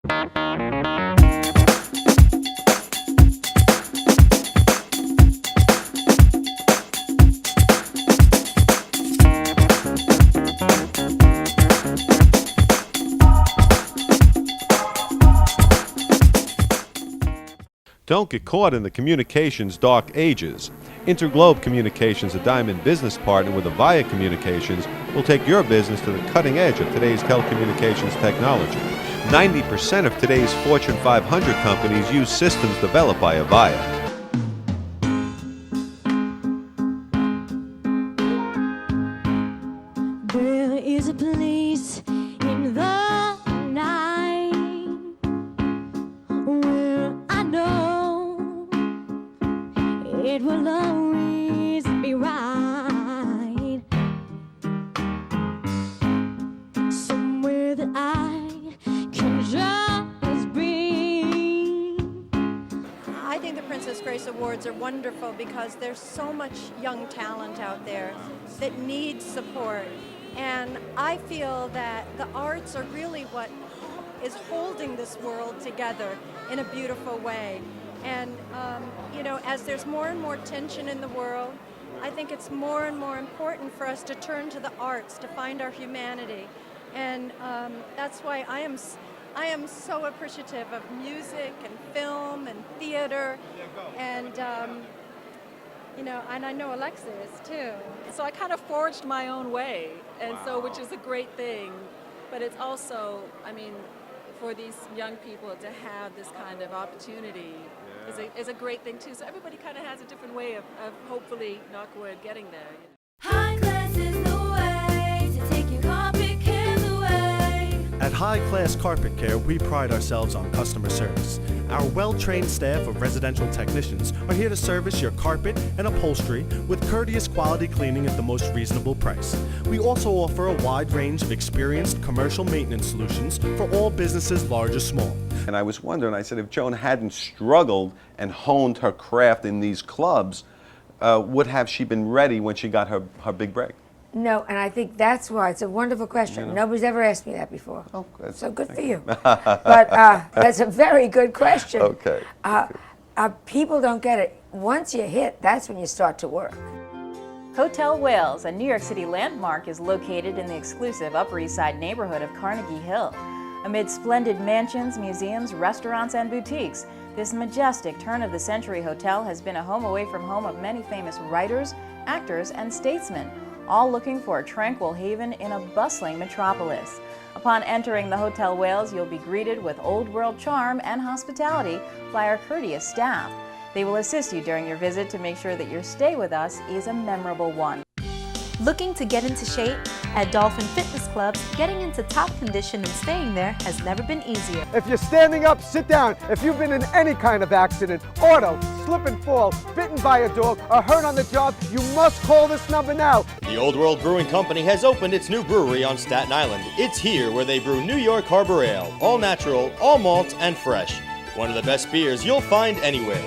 Don't get caught in the communications dark ages. Interglobe Communications, a Diamond business partner with Avaya Communications, will take your business to the cutting edge of today's telecommunications technology. 90% of today's Fortune 500 companies use systems developed by Avaya. There is a place in the night where I know it will always be right. Somewhere that I can just be. I think the Princess Grace Awards are wonderful because there's so much young talent out there that needs support. And I feel that the arts are really what is holding this world together in a beautiful way. And, you know, as there's more and more tension in the world, I think it's more and more important for us to turn to the arts to find our humanity. And that's why I am so appreciative of music and film and theater, and you know, and I know Alexa is too. So I kind of forged my own way, and so, which is a great thing. But it's also, I mean, for these young people to have this kind of opportunity is a great thing too. So everybody kind of has a different way of hopefully, knock wood, getting there. High class is the way to take your carpet cares away. At High Class Carpet Care, we pride ourselves on customer service. Our well-trained staff of residential technicians are here to service your carpet and upholstery with courteous quality cleaning at the most reasonable price. We also offer a wide range of experienced commercial maintenance solutions for all businesses large or small. And I was wondering, I said, if Joan hadn't struggled and honed her craft in these clubs, would have she been ready when she got her big break? No, and I think that's why. It's a wonderful question. Nobody's ever asked me that before. Oh, good. So good for you. But that's a very good question. Okay. People don't get it. Once you hit, that's when you start to work. Hotel Wales, a New York City landmark, is located in the exclusive Upper East Side neighborhood of Carnegie Hill. Amid splendid mansions, museums, restaurants, and boutiques, this majestic turn-of-the-century hotel has been a home away from home of many famous writers, actors, and statesmen, all looking for a tranquil haven in a bustling metropolis. Upon entering the Hotel Wales, you'll be greeted with old-world charm and hospitality by our courteous staff. They will assist you during your visit to make sure that your stay with us is a memorable one. Looking to get into shape? At Dolphin Fitness Clubs, getting into top condition and staying there has never been easier. If you're standing up, sit down. If you've been in any kind of accident, auto, slip and fall, bitten by a dog, or hurt on the job, you must call this number now. The Old World Brewing Company has opened its new brewery on Staten Island. It's here where they brew New York Harbor Ale, all natural, all malt, and fresh. One of the best beers you'll find anywhere.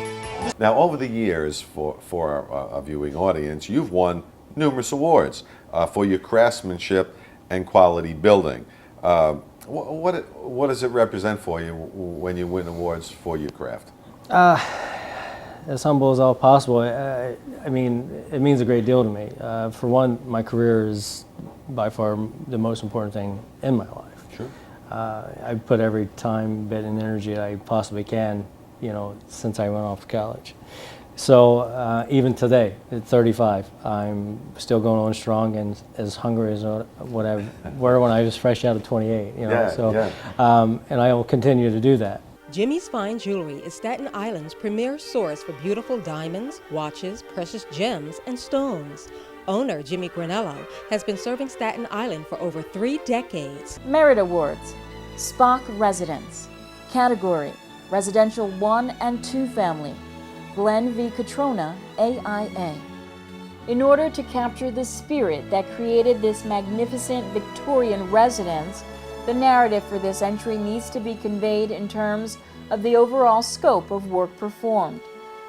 Now, over the years, for our viewing audience, you've won numerous awards for your craftsmanship and quality building. What does it represent for you when you win awards for your craft? As humble as all possible. I mean, it means a great deal to me. For one, my career is by far the most important thing in my life. Sure. I've put every time, bit, and energy I possibly can, you know, since I went off to college. So even today, at 35, I'm still going on strong and as hungry as what I were when I was fresh out of 28. You know, Yeah, so yeah. and I will continue to do that. Jimmy's Fine Jewelry is Staten Island's premier source for beautiful diamonds, watches, precious gems, and stones. Owner Jimmy Granello has been serving Staten Island for over 3 decades. Merit Awards, Spock Residence. Category, Residential 1 and 2 Family. Glenn V. Catrona, AIA. In order to capture the spirit that created this magnificent Victorian residence, the narrative for this entry needs to be conveyed in terms of the overall scope of work performed.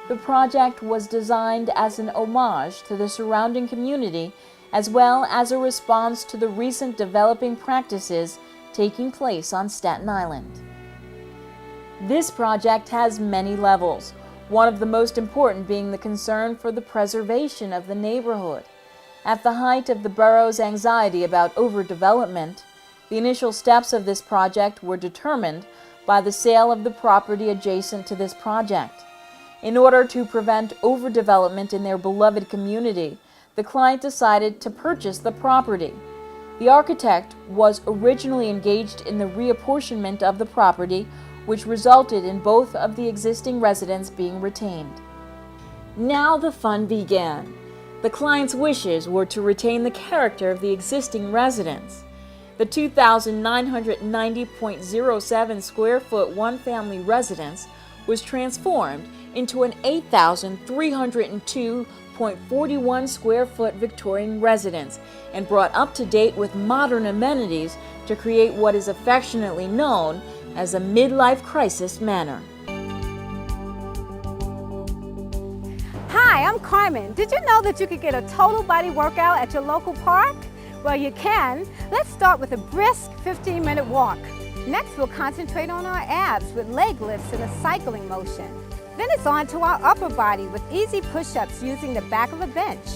The project was designed as an homage to the surrounding community, as well as a response to the recent developing practices taking place on Staten Island. This project has many levels, one of the most important being the concern for the preservation of the neighborhood. At the height of the borough's anxiety about overdevelopment, the initial steps of this project were determined by the sale of the property adjacent to this project. In order to prevent overdevelopment in their beloved community, the client decided to purchase the property. The architect was originally engaged in the reapportionment of the property, which resulted in both of the existing residents being retained. Now the fun began. The client's wishes were to retain the character of the existing residents. The 2,990.07 square foot one-family residence was transformed into an 8,302.41 square foot Victorian residence and brought up to date with modern amenities to create what is affectionately known as a midlife crisis manor. Hi, I'm Carmen. Did you know that you could get a total body workout at your local park? Well, you can. Let's start with a brisk 15-minute walk. Next, we'll concentrate on our abs with leg lifts and a cycling motion. Then it's on to our upper body with easy push-ups using the back of a bench.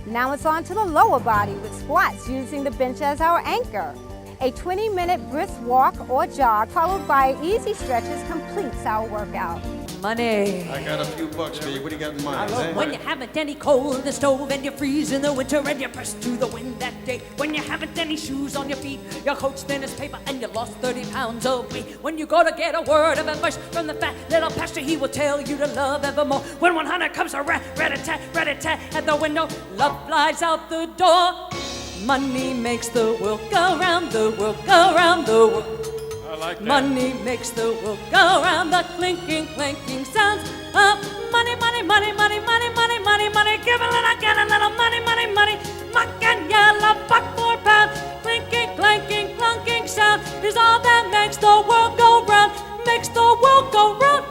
Now it's on to the lower body with squats using the bench as our anchor. A 20-minute brisk walk or jog followed by easy stretches completes our workout. Money. I got a few bucks for you. What do you got in mind? When you haven't any coal in the stove and you freeze in the winter and you press to the wind that day. When you haven't any shoes on your feet, your coat's thin as paper and you lost 30 pounds of weight. When you go to get a word of advice from the fat little pastor, he will tell you to love evermore. When 100 comes a rat-a-tat at the window, love flies out the door. Money makes the world go round, the world go round, the world. I like that. Money makes the world go round, the clinking, clanking sounds of money, money, money, money, money, money, money, money. Give a little, get a little money, money, money. Muck and yellow, buck for a pound. Clinking, clanking, clunking sound is all that makes the world go round, makes the world go round.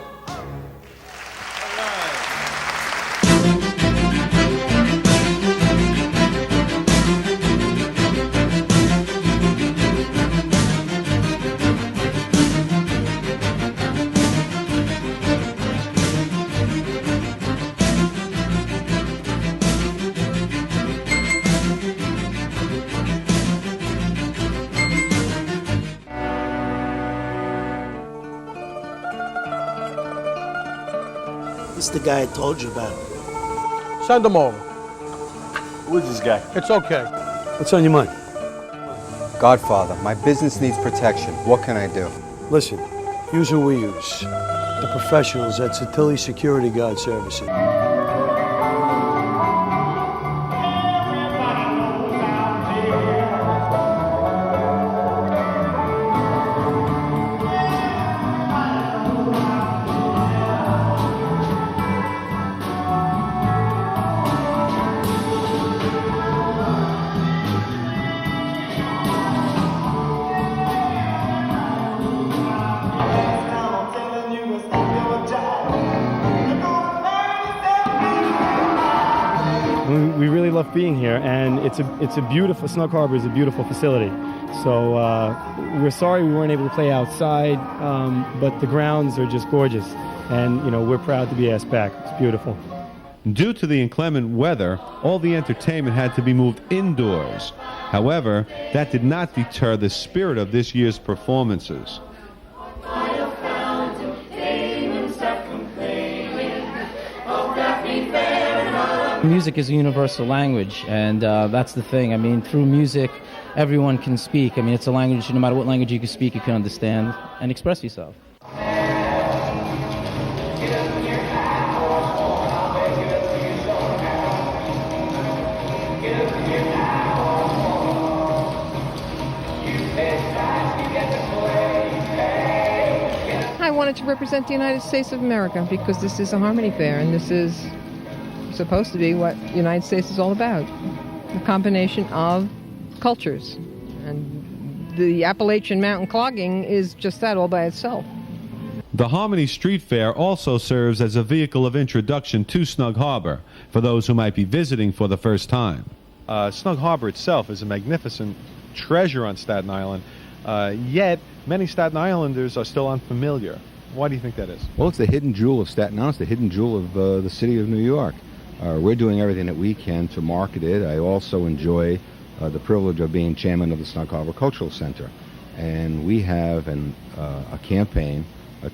This is the guy I told you about. Send them over. Who is this guy? It's okay. What's on your mind? Godfather, my business needs protection. What can I do? Listen, use who we use. The professionals at Satilli Security Guard Services. We really love being here, and it's a beautiful, Snug Harbor is a beautiful facility. So we're sorry we weren't able to play outside, but the grounds are just gorgeous, and we're proud to be asked back. It's beautiful. Due to the inclement weather, all the entertainment had to be moved indoors. However, that did not deter the spirit of this year's performances. Music is a universal language, and that's the thing. I mean, through music, everyone can speak. I mean, it's a language, no matter what language you can speak, you can understand and express yourself. I wanted to represent the United States of America because this is a Harmony Fair, and this is supposed to be what the United States is all about, a combination of cultures. And the Appalachian Mountain Clogging is just that all by itself. The Harmony Street Fair also serves as a vehicle of introduction to Snug Harbor for those who might be visiting for the first time. Snug Harbor itself is a magnificent treasure on Staten Island, yet many Staten Islanders are still unfamiliar Why do you think that is? Well, it's the hidden jewel of Staten Island. It's the hidden jewel of the city of New York. We're doing everything that we can to market it. I also enjoy the privilege of being chairman of the Snug Harbor Cultural Center. And we have a campaign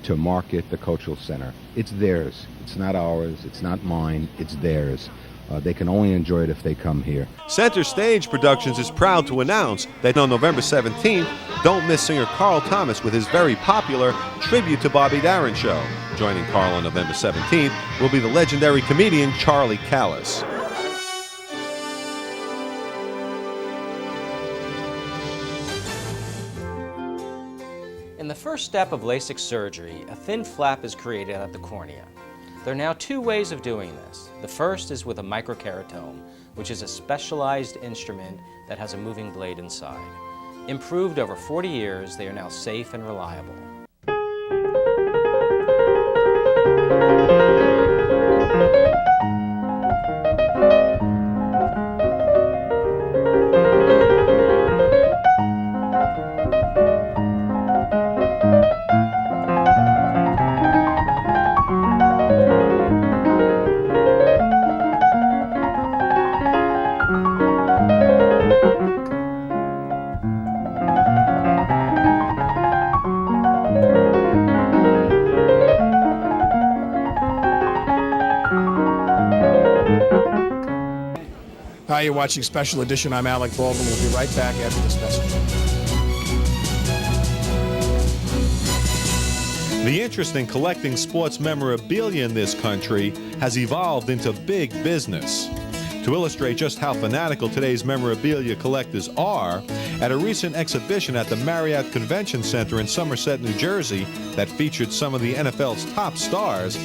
to market the Cultural Center. It's theirs. It's not ours. It's not mine. It's theirs. They can only enjoy it if they come here. Center Stage Productions is proud to announce that on November 17th, don't miss singer Carl Thomas with his very popular Tribute to Bobby Darin show. Joining Carl on November 17th will be the legendary comedian Charlie Callis. In the first step of LASIK surgery, a thin flap is created at the cornea. There are now two ways of doing this. The first is with a microkeratome, which is a specialized instrument that has a moving blade inside. Improved over 40 years, they are now safe and reliable. Hi, you're watching Special Edition. I'm Alec Baldwin. We'll be right back after this message. The interest in collecting sports memorabilia in this country has evolved into big business. To illustrate just how fanatical today's memorabilia collectors are, at a recent exhibition at the Marriott Convention Center in Somerset, New Jersey, that featured some of the NFL's top stars,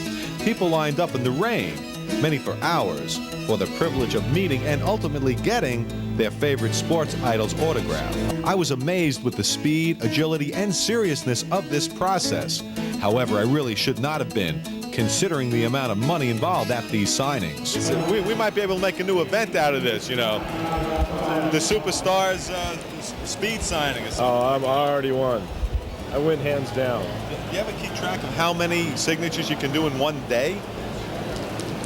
people lined up in the rain, many for hours, for the privilege of meeting and ultimately getting their favorite sports idol's autograph. I was amazed with the speed, agility, and seriousness of this process. However, I really should not have been, considering the amount of money involved at these signings. We might be able to make a new event out of this, you know. The Superstars speed signing or something. Oh, I already won. I win hands down. Do you ever keep track of how many signatures you can do in one day?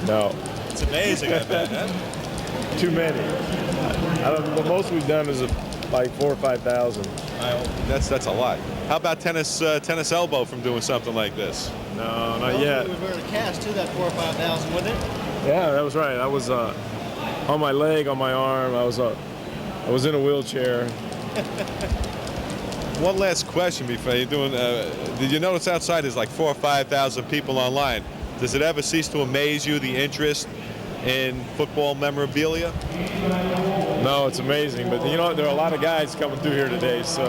No. It's amazing, I bet, huh? Too many. The most we've done is like 4,000 or 5,000. That's a lot. How about tennis elbow from doing something like this? No, not yet. We were to cast to that 4,000 or 5,000, wasn't it? Yeah, that was right. I was on my leg, on my arm. I was in a wheelchair. One last question before you're doing. Did you notice outside there's like 4,000 or 5,000 people online? Does it ever cease to amaze you, the interest in football memorabilia? No, it's amazing. But you know, there are a lot of guys coming through here today, so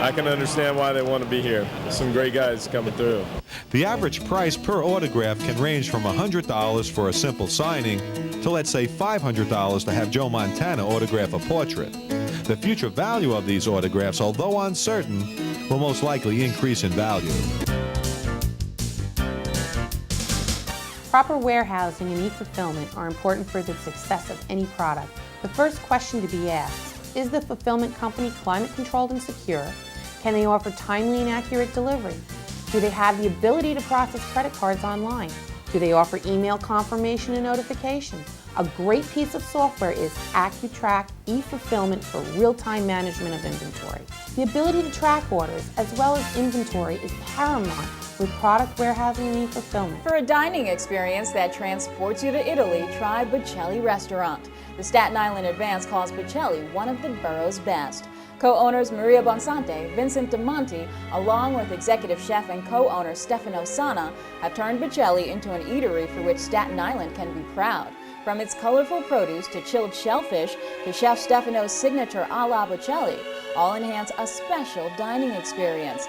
I can understand why they want to be here. Some great guys coming through. The average price per autograph can range from $100 for a simple signing to, let's say, $500 to have Joe Montana autograph a portrait. The future value of these autographs, although uncertain, will most likely increase in value. Proper warehousing and e-fulfillment are important for the success of any product. The first question to be asked, is the fulfillment company climate controlled and secure? Can they offer timely and accurate delivery? Do they have the ability to process credit cards online? Do they offer email confirmation and notification? A great piece of software is AccuTrack eFulfillment for real-time management of inventory. The ability to track orders as well as inventory is paramount with product warehousing and e-fulfillment. For a dining experience that transports you to Italy, try Bocelli Restaurant. The Staten Island Advance calls Bocelli one of the borough's best. Co-owners Maria Bonsante, Vincent DeMonte, along with executive chef and co-owner Stefano Sana, have turned Bocelli into an eatery for which Staten Island can be proud. From its colorful produce to chilled shellfish to Chef Stefano's signature a la Bocelli, all enhance a special dining experience.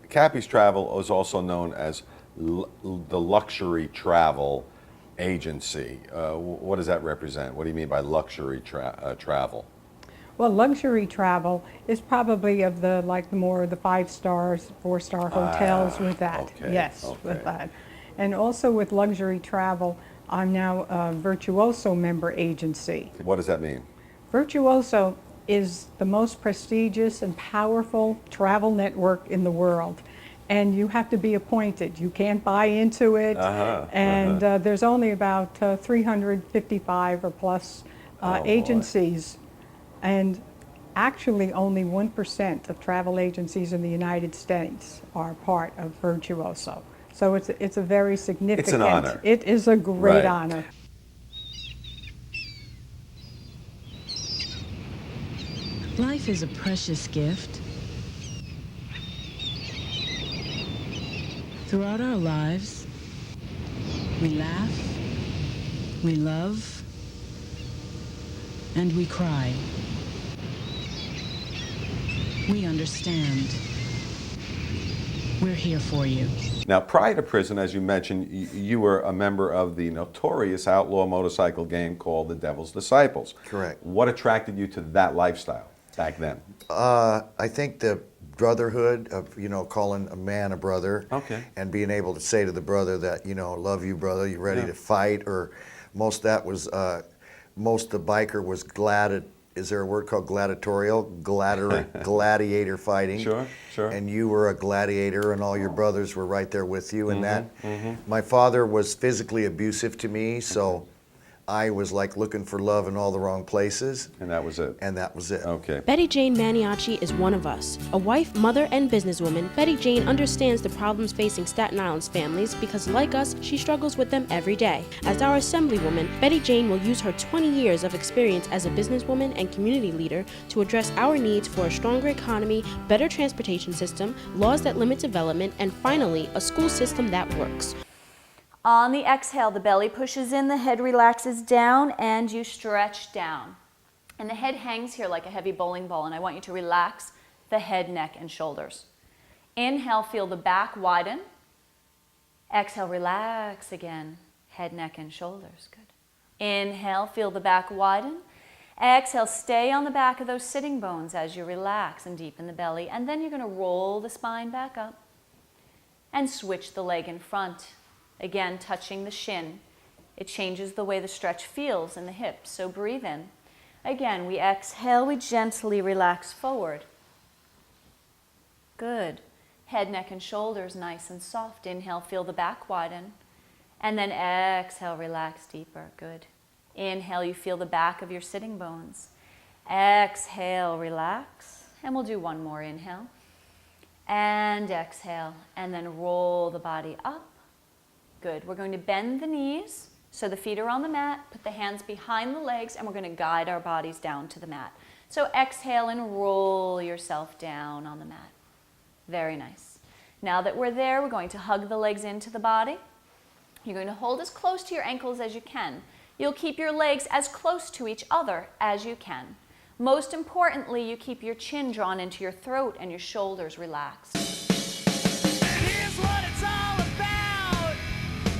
Cappy's Travel is also known as the luxury travel agency. What does that represent? What do you mean by luxury travel? Well, luxury travel is probably of the more the 5 stars, 4-star hotels with that. Okay, yes, okay. with that. And also with luxury travel, I'm now a Virtuoso member agency. What does that mean? Virtuoso is the most prestigious and powerful travel network in the world. and you have to be appointed. You can't buy into it. And there's only about 355 or plus agencies. And actually only 1% of travel agencies in the United States are part of Virtuoso. So it's a very significant. It's an honor. It is a great honor. Life is a precious gift. Throughout our lives, we laugh, we love, and we cry. We understand. We're here for you. Now, prior to prison, as you mentioned, you were a member of the notorious outlaw motorcycle gang called the Devil's Disciples. Correct. What attracted you to that lifestyle back then? I think the brotherhood of, calling a man a brother. Okay. And being able to say to the brother that, love you, brother, you ready to fight? Or most the biker was is there a word called gladiatorial? Gladiator fighting. Sure. And you were a gladiator, and all your brothers were right there with you. And my father was physically abusive to me, so I was like looking for love in all the wrong places. And that was it. Okay. Betty Jane Maniaci is one of us. A wife, mother, and businesswoman, Betty Jane understands the problems facing Staten Island's families because, like us, she struggles with them every day. As our assemblywoman, Betty Jane will use her 20 years of experience as a businesswoman and community leader to address our needs for a stronger economy, better transportation system, laws that limit development, and finally, a school system that works. On the exhale, the belly pushes in, the head relaxes down, and you stretch down. And the head hangs here like a heavy bowling ball, and I want you to relax the head, neck, and shoulders. Inhale, feel the back widen. Exhale, relax again, head, neck, and shoulders. Good. Inhale, feel the back widen. Exhale, stay on the back of those sitting bones as you relax and deepen the belly. And then you're going to roll the spine back up and switch the leg in front. Again, touching the shin. It changes the way the stretch feels in the hips, so breathe in. Again, we exhale, we gently relax forward. Good. Head, neck, and shoulders nice and soft. Inhale, feel the back widen. And then exhale, relax deeper. Good. Inhale, you feel the back of your sitting bones. Exhale, relax. And we'll do one more inhale. And exhale. And then roll the body up. Good. We're going to bend the knees so the feet are on the mat, put the hands behind the legs, and we're going to guide our bodies down to the mat. So exhale and roll yourself down on the mat. Very nice. Now that we're there, we're going to hug the legs into the body. You're going to hold as close to your ankles as you can. You'll keep your legs as close to each other as you can. Most importantly, you keep your chin drawn into your throat and your shoulders relaxed. Here's what it's all about.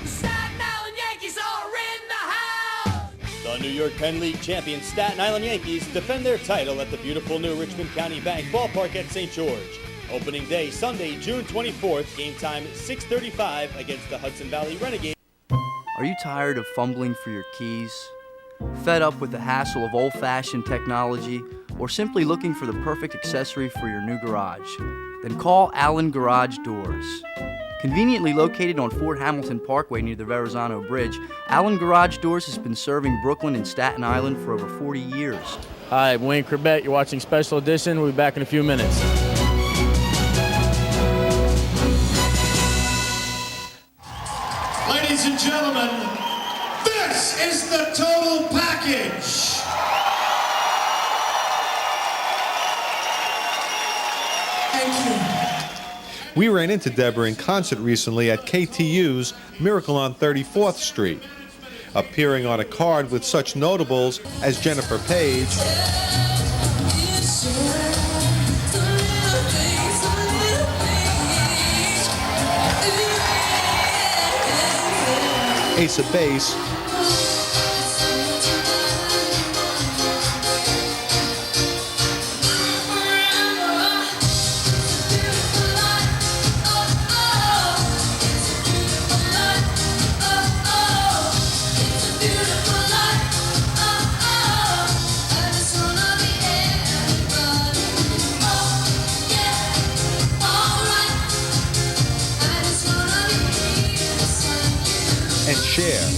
The Staten Island Yankees are in the house. The New York Penn League champion Staten Island Yankees defend their title at the beautiful new Richmond County Bank Ballpark at St. George. Opening day, Sunday, June 24th, game time 6:35 against the Hudson Valley Renegades. Are you tired of fumbling for your keys? Fed up with the hassle of old-fashioned technology? Or simply looking for the perfect accessory for your new garage? Then call Allen Garage Doors. Conveniently located on Fort Hamilton Parkway near the Verrazano Bridge, Allen Garage Doors has been serving Brooklyn and Staten Island for over 40 years. Hi, I'm Wayne Corbett. You're watching Special Edition. We'll be back in a few minutes. Ladies and gentlemen, this is the total package. Thank you. We ran into Deborah in concert recently at KTU's Miracle on 34th Street, appearing on a card with such notables as Jennifer Page, Ace of Base, and share.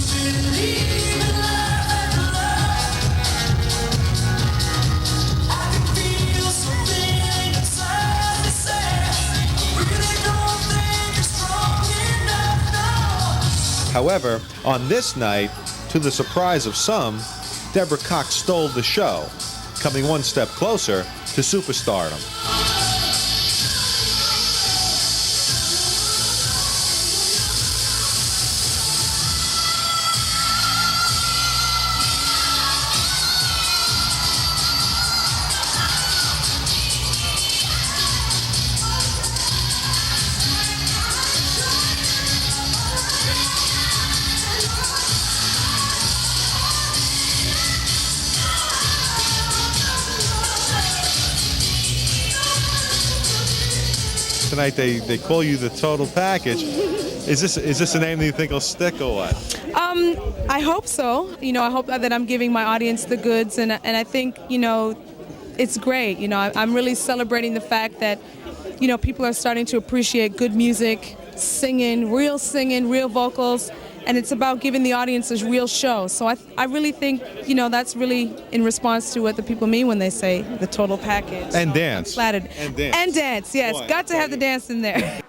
However, on this night, to the surprise of some, Deborah Cox stole the show, coming one step closer to superstardom. Tonight they call you the total package. Is this a name that you think will stick or what? I hope so. You know, I hope that I'm giving my audience the goods, and I think, you know, it's great. You know, I'm really celebrating the fact that, you know, people are starting to appreciate good music, singing, real vocals, and it's about giving the audience a real show. So I really think, you know, that's really in response to what the people mean when they say the total package. And so dance. I'm flattered. And dance. And dance, yes. Boy, Got to have the dance in there.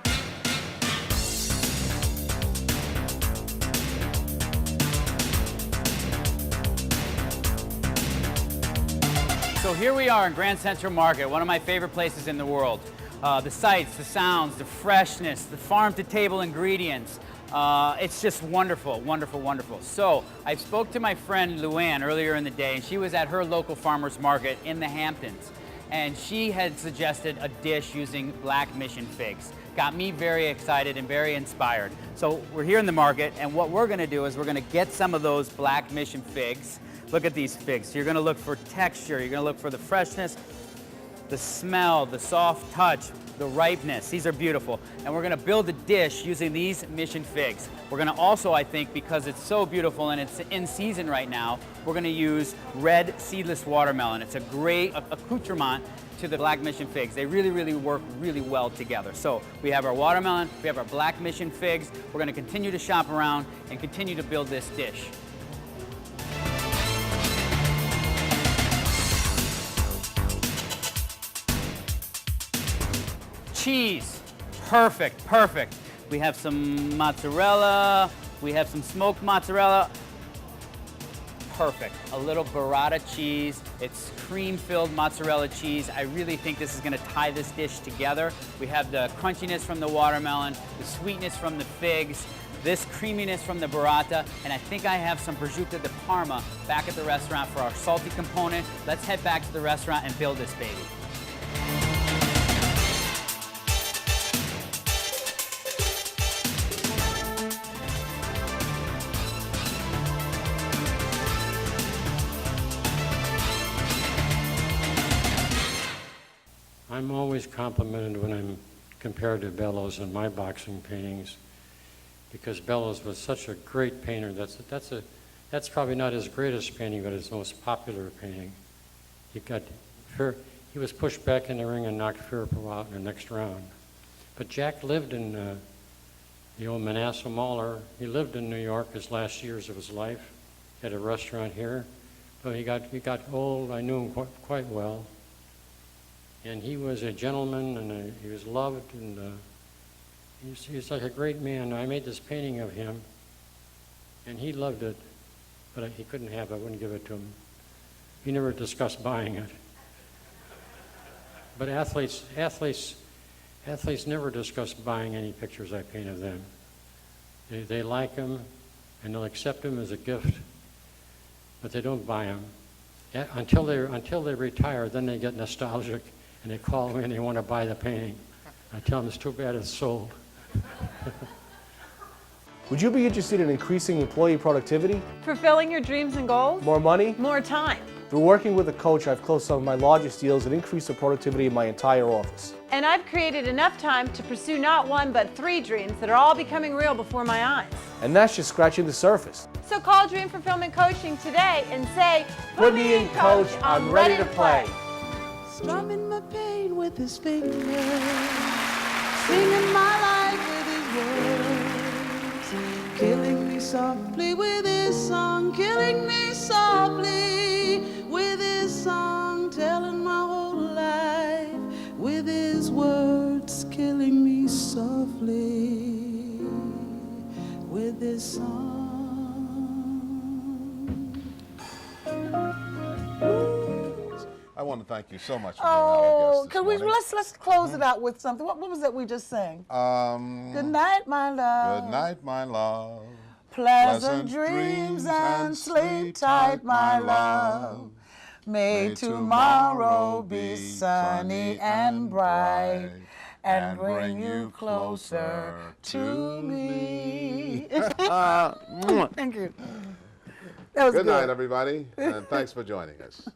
So here we are in Grand Central Market, one of my favorite places in the world. The sights, the sounds, the freshness, the farm-to-table ingredients. It's just wonderful, wonderful, wonderful. So I spoke to my friend Luann earlier in the day, and she was at her local farmer's market in the Hamptons. And she had suggested a dish using black mission figs. Got me very excited and very inspired. So we're here in the market, and what we're gonna do is we're gonna get some of those black mission figs. Look at these figs. You're gonna look for texture, you're gonna look for the freshness, the smell, the soft touch, the ripeness. These are beautiful. And we're gonna build a dish using these mission figs. We're gonna also, I think, because it's so beautiful and it's in season right now, we're gonna use red seedless watermelon. It's a great accoutrement to the black mission figs. They really, really work really well together. So we have our watermelon, we have our black mission figs. We're gonna continue to shop around and continue to build this dish. Cheese, perfect, perfect. We have some mozzarella, we have some smoked mozzarella. Perfect, a little burrata cheese. It's cream-filled mozzarella cheese. I really think this is gonna tie this dish together. We have the crunchiness from the watermelon, the sweetness from the figs, this creaminess from the burrata, and I think I have some prosciutto di Parma back at the restaurant for our salty component. Let's head back to the restaurant and build this baby. I'm always complimented when I'm compared to Bellows in my boxing paintings, because Bellows was such a great painter. That's probably not his greatest painting, but his most popular painting. He was pushed back in the ring and knocked Firpo out in the next round. But Jack lived in the old Manasseh Mauler. He lived in New York his last years of his life. He had a restaurant here, but he got old. I knew him quite well. And he was a gentleman, and he was loved, and he's like a great man. I made this painting of him, and he loved it, but he couldn't have it. I wouldn't give it to him. He never discussed buying it. But athletes never discuss buying any pictures I paint of them. They like them, and they'll accept them as a gift, but they don't buy them. Until they retire, then they get nostalgic. And they call me and they want to buy the painting. I tell them it's too bad it's sold. Would you be interested in increasing employee productivity? Fulfilling your dreams and goals? More money? More time. Through working with a coach, I've closed some of my largest deals and increased the productivity of my entire office. And I've created enough time to pursue not one but 3 dreams that are all becoming real before my eyes. And that's just scratching the surface. So call Dream Fulfillment Coaching today and say, Put me in, coach. I'm ready to play. Strumming my pain with his fingers, singing my life with his words, killing me softly with his song, killing me softly with his song, telling my whole life with his words, killing me softly with his song. I want to thank you so much for being our guest this could we morning. let's close it out with something. What was that we just sang? Good night, my love. Good night, my love. Pleasant dreams and sleep tight, my love. May tomorrow be sunny and bright and bring you closer to me. Thank you. That was Good good. night, everybody, and thanks for joining us.